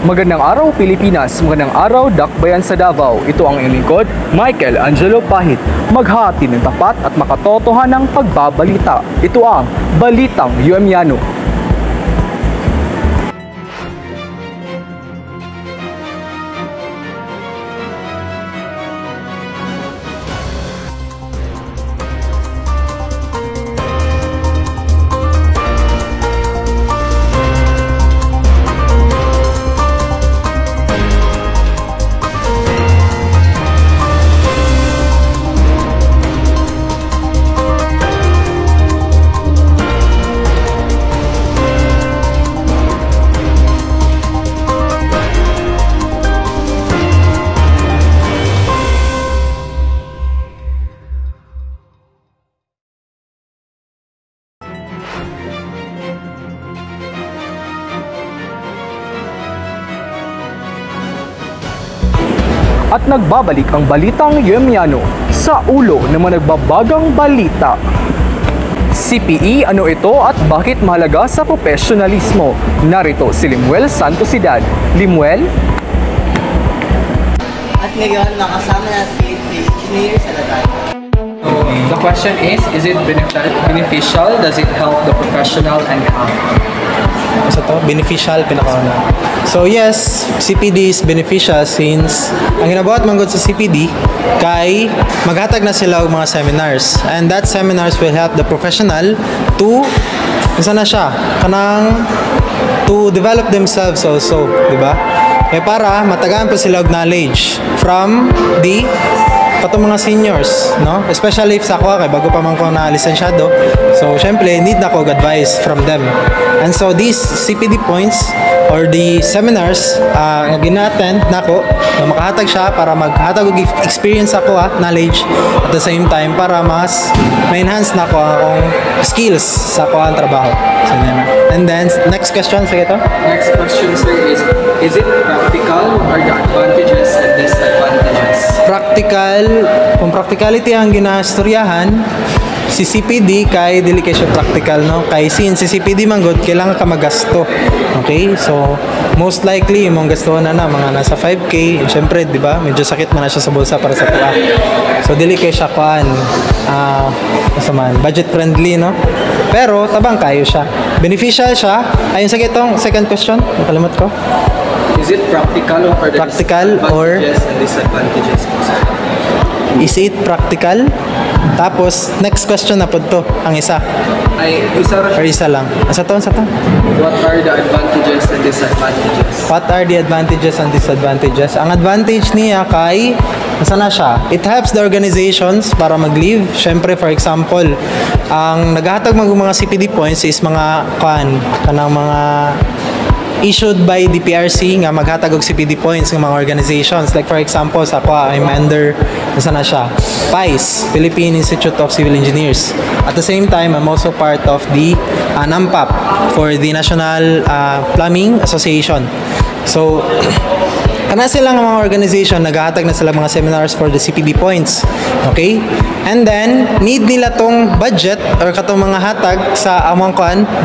Magandang araw Pilipinas, magandang araw Dakbayan sa Davao. Ito ang iyong lingkod, Michael Angelo Pahit. Maghahati ng tapat at makatotohanang pagbabalita. Ito ang Balitang UMiano. At nagbabalik ang Balitang UMiano sa ulo ng mga nagbabagang balita. CPE, ano ito at bakit mahalaga sa profesionalismo? Narito si Limuel Santosidad. Limuel? At ngayon, nakasama natin si Engineer Salazar. The question is it beneficial? Does it help the professional and how? So to, beneficial, pinakauna. So yes, CPD is beneficial since ang ginabuhat man gud sa CPD kay maghatag na sila og mga seminars, and that seminars will help the professional to isa na siya kanang to develop themselves also, di ba? Kaya para matagaan pa sila og knowledge from the katong mga seniors, no? Especially if sa ako kay bago pa man ko na lisensyado. So, syempre, need na ko advice from them. And so, these CPD points or the seminars na gina-attend na ko, na makahatag siya para maghatag og experience ako, knowledge, at the same time, para mas ma-enhance na ko ang akong skills sa ako ang trabaho. So, and then, next question, sige to? Next question, sir, is it practical? What are the advantages and disadvantages? Practical, kung practicality ang ginastoryahan, si CPD kay dili kay siya practical, no? Kay since si CPD man gud kailangan ka magasto. Okay? So most likely imong gastuhan na mga nasa 5K, and syempre, di ba? Medyo sakit man na siya sa bulsa para sa tuwa. So dili kay siya kuan budget friendly, no? Pero tabang kayo siya. Beneficial siya. Ayun sa gitong second question, nakalimot ko. Is it practical or the advantages and disadvantages? Is it practical? Tapos, next question na po to, ang isa. Ay, isa ra. Or isa lang. Sa to? What are the advantages and disadvantages? What are the advantages and disadvantages? Ang advantage niya kay, nasa na siya? It helps the organizations para mag-leave. Siyempre, for example, ang naghahatag mga CPD points is mga kanang mga issued by DPRC nga maghatag og CPD points ng mga organizations. Like for example, sa ako, I'm under, nasa na siya? PICE, Philippine Institute of Civil Engineers. At the same time, I'm also part of the NAMPAP for the National Plumbing Association. So, kana silang mga organization, naghahatag na sila mga seminars for the CPD points. Okay? And then, need nila tong budget or katong mga hatag sa among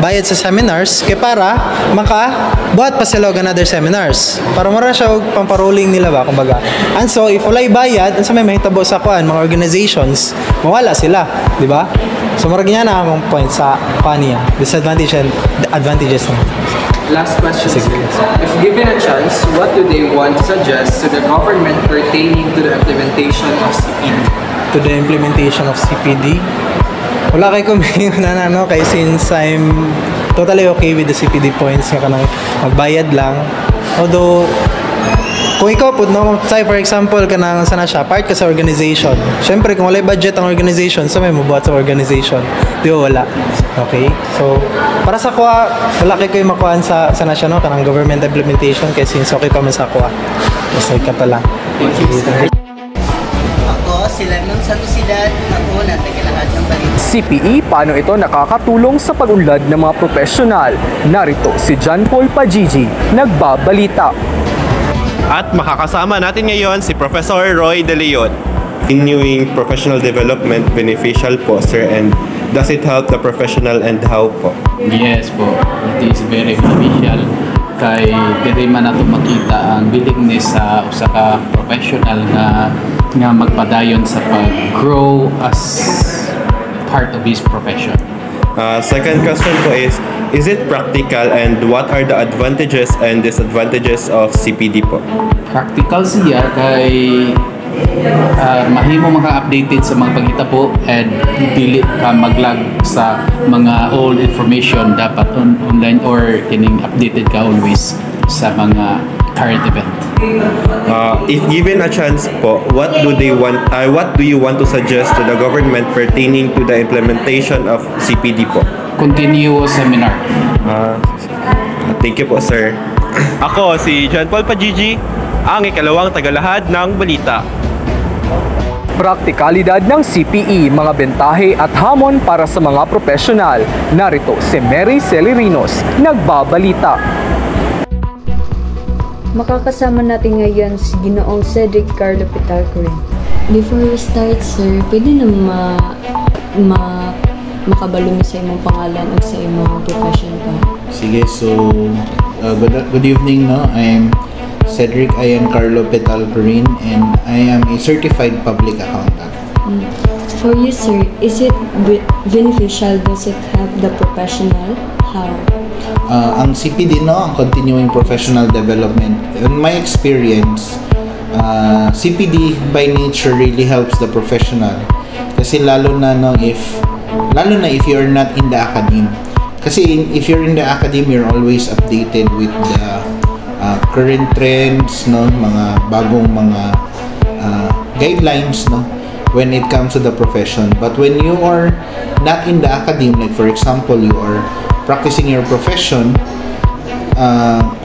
bayad sa seminars kay para makabuhat pa sila og another seminars. Para mara siya og pamparoling nila ba, kumbaga. And so, if walay bayad, sa may mahitabo sa mga organizations, mawala sila, di ba? So, mara ganyan na among point sa niya. Disadvantage and advantages na. Last question, sir. If given a chance, what do they want to suggest to the government pertaining to the implementation of CPD? To the implementation of CPD? Wala kay kumain na kay since I'm totally okay with the CPD points nga kanang magbayad lang. Although, kung ikaw po, no, say for example, kanang sana siya, part ka sa organization. Siyempre, kung wala budget ang organization, so may mabuhat sa organization. Di ba wala? Okay? So, para sa kuha, wala kayo makuhaan sa sana siya, no, kanang government implementation, kaya since okay pa man sa kuha. Basta ka pa lang. Thank you. Ako, si Lemon Santosidad, ako na tagalahat ng balita. CPE, paano ito nakakatulong sa pag-unlad ng mga profesional? Narito si John Paul Pajiji, nagbabalita. At makakasama natin ngayon si Professor Roy De Leon. Continuing professional development beneficial po, sir, and does it help the professional and how po? Yes po, it is very beneficial kay diri man nato makita ang willingness sa usa ka professional nga magpadayon sa pag-grow as part of his profession. Second question po is it practical and what are the advantages and disadvantages of CPD po? Practical siya kay mahimo maka-updated sa mga paghitabo and dili ka maglag sa mga old information, dapat online or kining updated ka always sa mga current event. If given a chance po, what do you want to suggest to the government pertaining to the implementation of CPD po? Continuous seminar. Thank you po, sir. Ako si John Paul Pajiji, ang ikalawang tagalahad ng balita. Praktikalidad ng CPE, mga bentahe at hamon para sa mga profesional. Narito si Mary Celerinos, nagbabalita. Makakasama natin ngayon si Ginoong Cedric Carlo Pitalcorin. Before we start, sir, pwede na makabalo mo sa imong pangalan o sa imong profession ka? Sige, so good evening, no? I'm Cedric Ian Carlo Pitalcorin and I am a certified public accountant. For you, sir, is it beneficial? Does it have the professional? How? Ang CPD, no, ang Continuing Professional Development, in my experience, CPD by nature really helps the professional. Kasi lalo na if you're not in the academe. Kasi if you're in the academe, you're always updated with the current trends, no, mga bagong mga guidelines, no, when it comes to the profession. But when you are not in the academe, like for example, you are practicing your profession,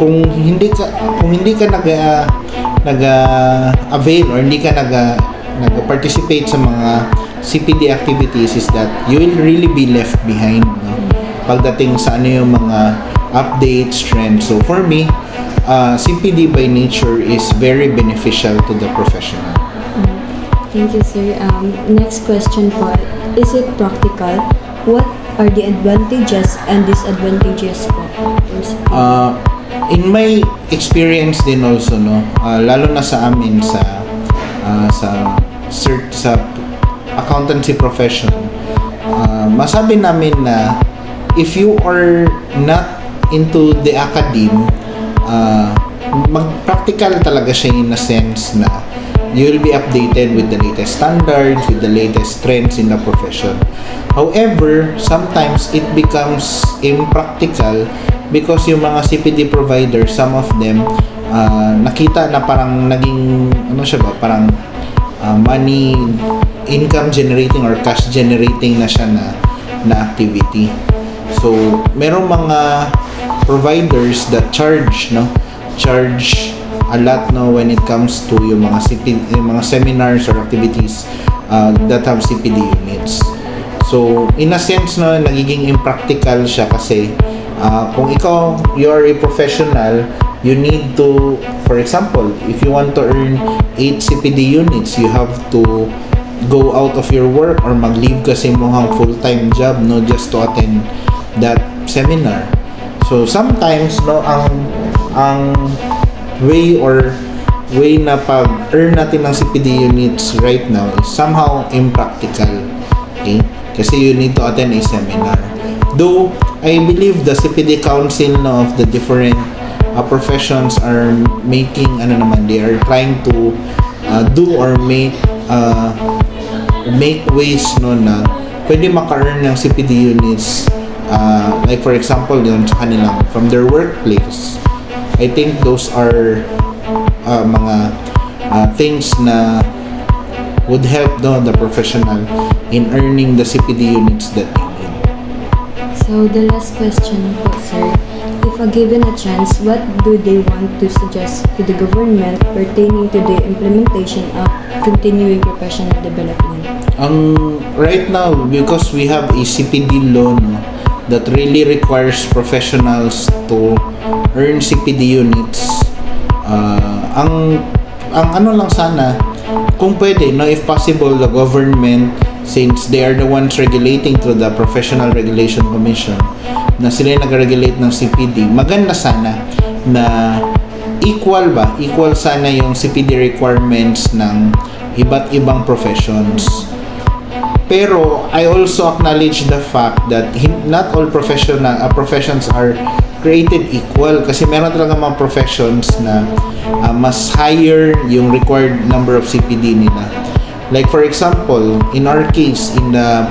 kung hindi ka nag-avail or hindi ka nag-participate sa mga CPD activities, is that you will really be left behind, no, pagdating sa ano yung mga updates, trends. So for me, CPD by nature is very beneficial to the professional. Thank you, sir. Next question po, is it practical? What are the advantages and disadvantages po? In my experience din also, no, lalo na sa amin sa accountancy profession, masabi namin na if you are not into the academe, mag-practical talaga siya in a sense na you will be updated with the latest standards, with the latest trends in the profession. However, sometimes it becomes impractical because yung mga CPD providers, some of them, nakita na parang naging, parang money, income generating or cash generating na siya na activity. So, merong mga providers that charge a lot, no, when it comes to yung mga seminars or activities that have CPD units. So in a sense, no, nagiging impractical siya kasi kung you are a professional, you need to, for example, if you want to earn 8 CPD units, you have to go out of your work or mag-leave kasi mo ang full-time job, no, just to attend that seminar. So sometimes, no, ang way na pag-earn natin ng CPD units right now is somehow impractical. Okay? Kasi you need to attend a seminar. Though I believe the CPD Council, no, of the different professions are making they are trying to do or make ways, no, na pwede maka-earn ng CPD units, like for example yun sa kanilang from their workplace. I think those are mga things na would help, no, the professional in earning the CPD units that they need. So the last question po, sir, if given a chance, what do they want to suggest to the government pertaining to the implementation of continuing professional development? Right now, because we have a CPD law, no, that really requires professionals to earn CPD units, ang lang sana, kung pwede, no, if possible, the government, since they are the ones regulating through the Professional Regulation Commission, na sila yung nag-regulate ng CPD, maganda sana na equal ba? Equal sana yung CPD requirements ng iba't ibang professions. Pero I also acknowledge the fact that not all professions are created equal, kasi meron talaga mga professions na mas higher yung required number of CPD nila. Like for example, in our case, in the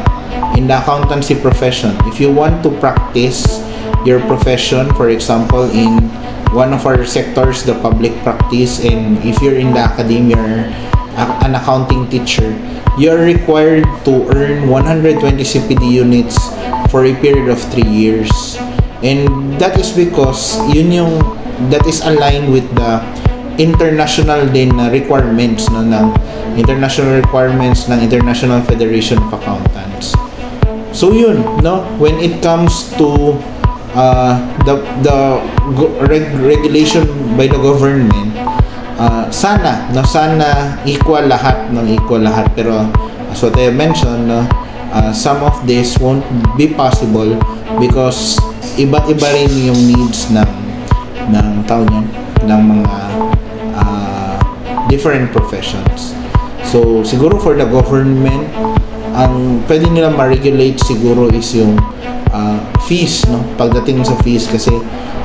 accountancy profession, if you want to practice your profession, for example, in one of our sectors, the public practice, and if you're in the academia or an accounting teacher, you're required to earn 120 CPD units for a period of 3 years. And that is because that is aligned with the international requirements ng international requirements ng International Federation of Accountants. So yun, no, when it comes to the regulation by the government, sana equal lahat, pero as what I mentioned, some of this won't be possible because iba't iba rin yung needs ng mga different professions. So siguro for the government, ang pwede nila ma-regulate siguro is yung fees, no, pagdating sa fees, kasi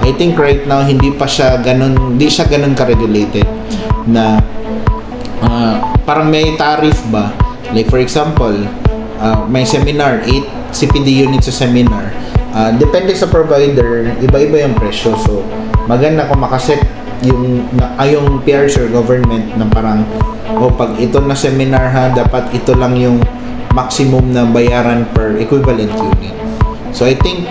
I think right now hindi siya ganun ka-regulated na parang may tariff ba, like for example, may seminar, 8 CPD units sa seminar, depende sa provider, iba-iba yung presyo. So maganda kung makaset yung PRs or government na parang pag ito na seminar dapat ito lang yung maximum na bayaran per equivalent unit. So I think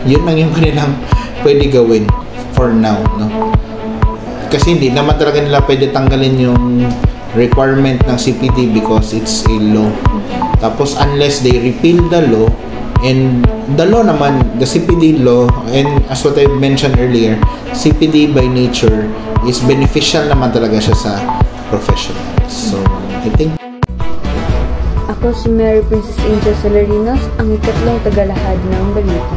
yun lang yung kanilang pwede gawin for now, no? Kasi hindi naman talaga nila pwede tanggalin yung requirement ng CPD because it's a law. Tapos unless they repeal the law, and the law naman, the CPD law, and as what I mentioned earlier, CPD by nature is beneficial naman talaga siya sa professionals. So I think Ako si Mary Princess Angel Salarinos, ang ikatlong tagalahad ng balita.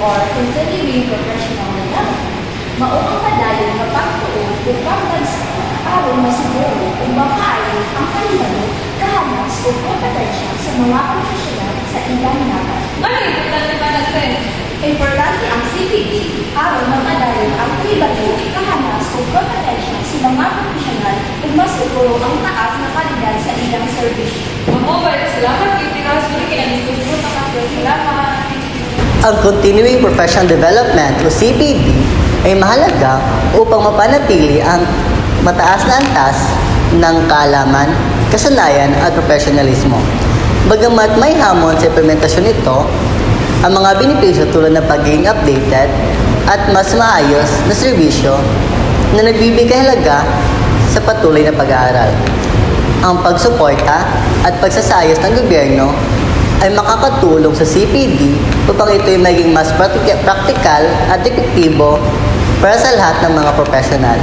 or continuing professional development, maunang padayon na pagtuon upang bansa aron masiguro kung makaayon ang kanilalo kahanas o kompetensya sa mga profesional sa ilang naman. Ano importante ba natin? Importante ang CPD aron mapadayon ang kanilalo kahanas o kompetensya sa mga profesional ug masiguro ang taas na kalidad sa ilang serbisyo. Mabay, salamat kitikas mo kinadiskusyon sa kapwa. Salamat. Ang Continuing Professional Development o CPD ay mahalaga upang mapanatili ang mataas na antas ng kaalaman, kasanayan at profesionalismo. Bagamat may hamon sa implementasyon nito, ang mga benepisyo tulad ng pagiging updated at mas maayos na serbisyo na nagbibigay halaga sa patuloy na pag-aaral. Ang pagsuporta at pagsasayos ng gobyerno ay makakatulong sa CPD upang ito'y maging mas praktikal at epektibo para sa lahat ng mga profesional.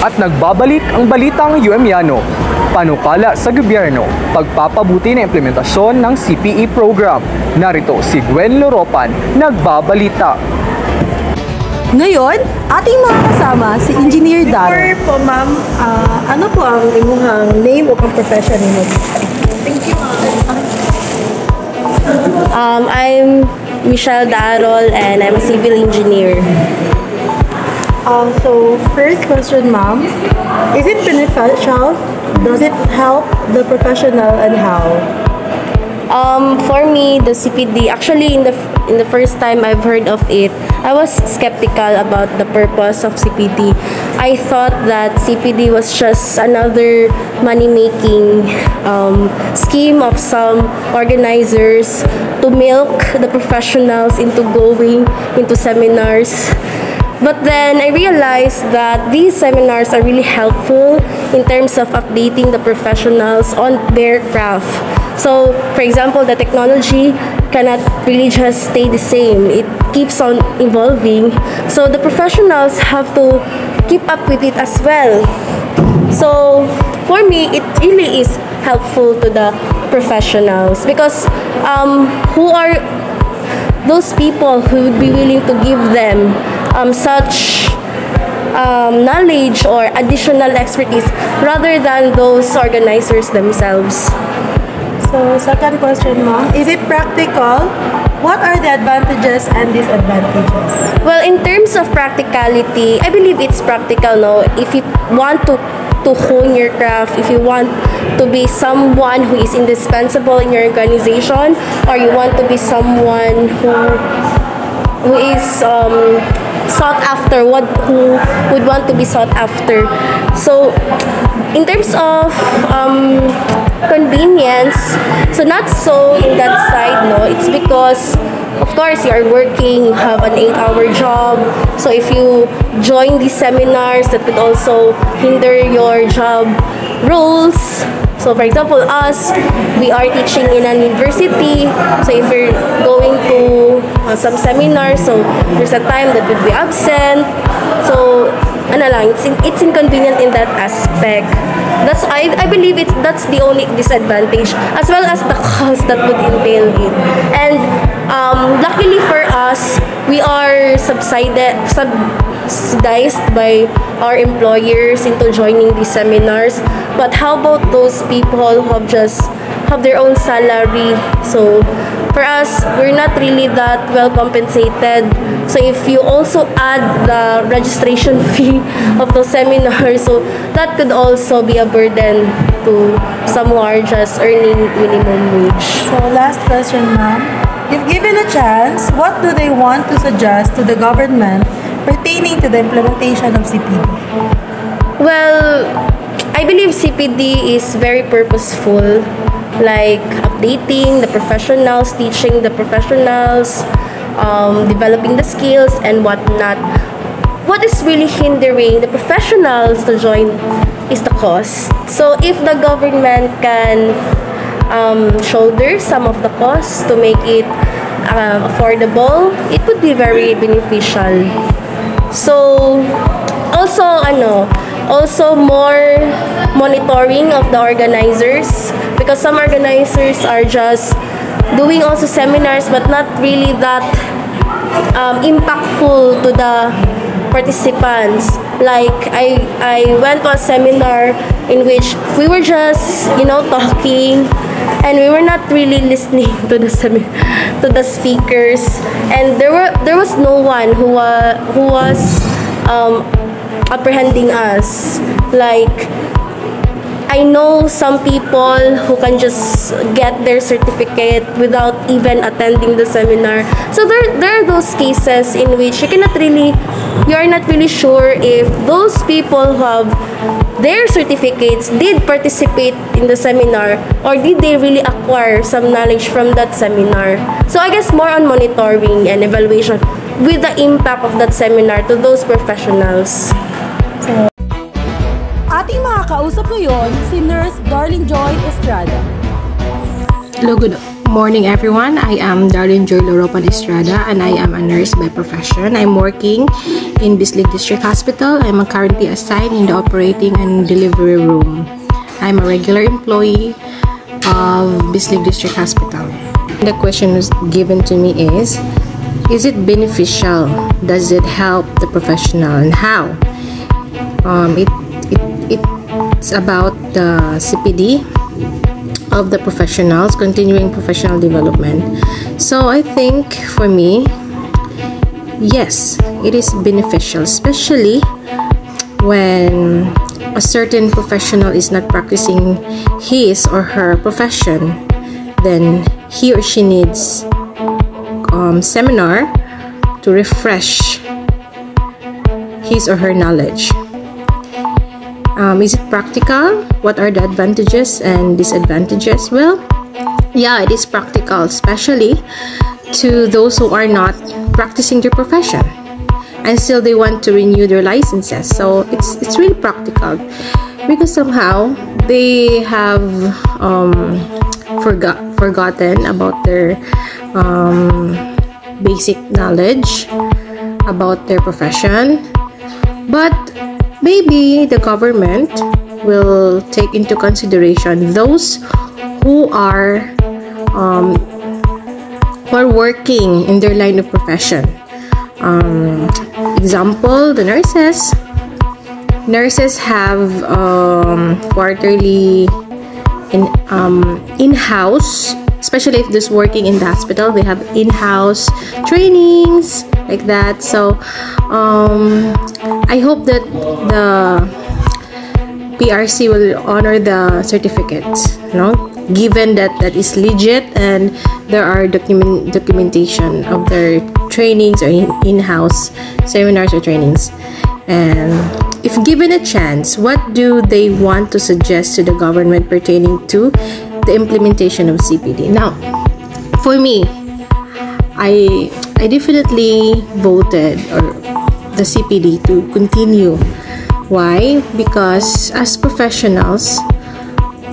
At nagbabalik ang balitang UMiano. Panukala sa gobyerno, pagpapabuti na implementasyon ng CPE program. Narito si Gwen Loropan, nagbabalita. Ngayon, ating mga kasama si Engineer Darrell. Before po, ma'am, ano po ang inyong name o profession mo? Thank you, ma'am. I'm Michelle Darrell and I'm a civil engineer. So, first question, ma'am. Is it beneficial? Does it help the professional and how? For me, the CPD, actually in the first time I've heard of it, I was skeptical about the purpose of CPD. I thought that CPD was just another money-making scheme of some organizers to milk the professionals into going into seminars. But then I realized that these seminars are really helpful in terms of updating the professionals on their craft. So, for example, the technology cannot really just stay the same. It keeps on evolving. So the professionals have to keep up with it as well. So for me, it really is helpful to the professionals because who are those people who would be willing to give them such knowledge or additional expertise rather than those organizers themselves. So, second question, ma'am. Is it practical? What are the advantages and disadvantages? Well, in terms of practicality, I believe it's practical, no? If you want to hone your craft, if you want to be someone who is indispensable in your organization, or you want to be someone who is sought after, who would want to be sought after. So, in terms of convenience, so not so in that side, no. It's because, of course, you are working, you have an 8-hour job. So if you join these seminars, that could also hinder your job roles. So for example, us, we are teaching in an university. So if you're going to some seminars, so there's a time that would be absent. So it's inconvenient in that aspect. I believe that's the only disadvantage, as well as the cost that would entail it. And luckily for us, we are subsidized by our employers into joining these seminars. But how about those people who have their own salary? So for us, we're not really that well compensated. So if you also add the registration fee of those seminars, so that could also be a burden to some who are just earning minimum wage. So last question, ma'am. If given a chance, what do they want to suggest to the government pertaining to the implementation of CPD? Well, I believe CPD is very purposeful, like updating the professionals, teaching the professionals, developing the skills and whatnot. What is really hindering the professionals to join is the cost. So if the government can shoulder some of the costs to make it affordable, it would be very beneficial. So also more monitoring of the organizers, because some organizers are just doing also seminars but not really that impactful to the participants. Like I went to a seminar in which we were just talking and we were not really listening to the speakers, and there was no one who was apprehending us. Like, I know some people who can just get their certificate without even attending the seminar. So there are those cases in which you are not really sure if those people who have their certificates did participate in the seminar, or did they really acquire some knowledge from that seminar. So I guess more on monitoring and evaluation with the impact of that seminar to those professionals. Ating makakausap ngayon si Nurse Darlene Joy Estrada. Hello, good morning everyone. I am Darlene Joy Loropan Estrada and I am a nurse by profession. I'm working in Bislig District Hospital. I'm currently assigned in the operating and delivery room. I'm a regular employee of Bislig District Hospital. The question was given to me is it beneficial? Does it help the professional, and how? It's about the CPD of the professionals, continuing professional development. So I think for me, yes, it is beneficial, especially when a certain professional is not practicing his or her profession. Then he or she needs seminar to refresh his or her knowledge. Is it practical? What are the advantages and disadvantages? Well, yeah, it is practical, especially to those who are not practicing their profession and still they want to renew their licenses. So it's really practical because somehow they have forgotten about their basic knowledge about their profession. But maybe the government will take into consideration those who are working in their line of profession. Example, the nurses. Nurses have quarterly in-house, especially if they're working in the hospital, they have in-house trainings like that. So I hope that the PRC will honor the certificates, given that that is legit and there are documentation of their trainings or in-house seminars or trainings. And if given a chance, what do they want to suggest to the government pertaining to the implementation of CPD? Now, for me, I definitely voted or the CPD to continue. Why? Because as professionals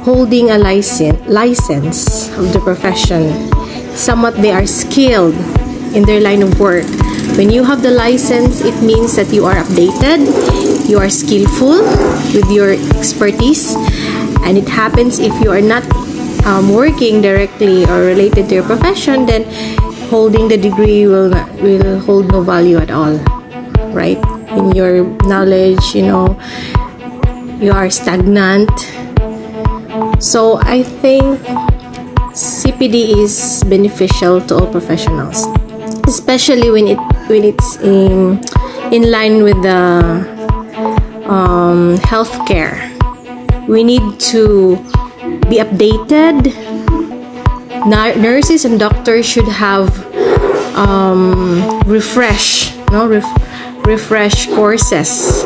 holding a license of the profession, somewhat they are skilled in their line of work. When you have the license, it means that you are updated, you are skillful with your expertise, and it happens if you are not working directly or related to your profession, then holding the degree will hold no value at all, right? In your knowledge, you are stagnant. So I think CPD is beneficial to all professionals, especially when it's in line with the healthcare. We need to be updated. Nurses and doctors should have refresh courses,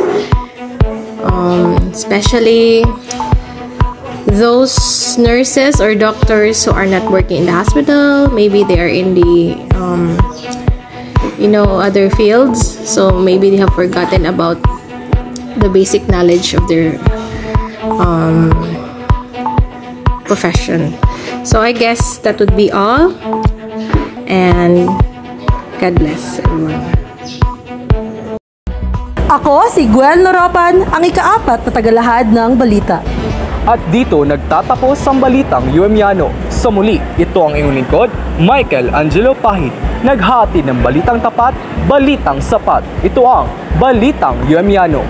especially those nurses or doctors who are not working in the hospital. Maybe they are in the other fields, so maybe they have forgotten about the basic knowledge of their profession. So I guess that would be all, and God bless everyone. Ako si Gwen Loropan, ang ika-4 na tagalahad ng balita. At dito nagtatapos ang Balitang UMiano. Sa muli, ito ang inyong lingkod, Michael Angelo Pahit, naghati ng balitang tapat, balitang sapat. Ito ang Balitang UMiano.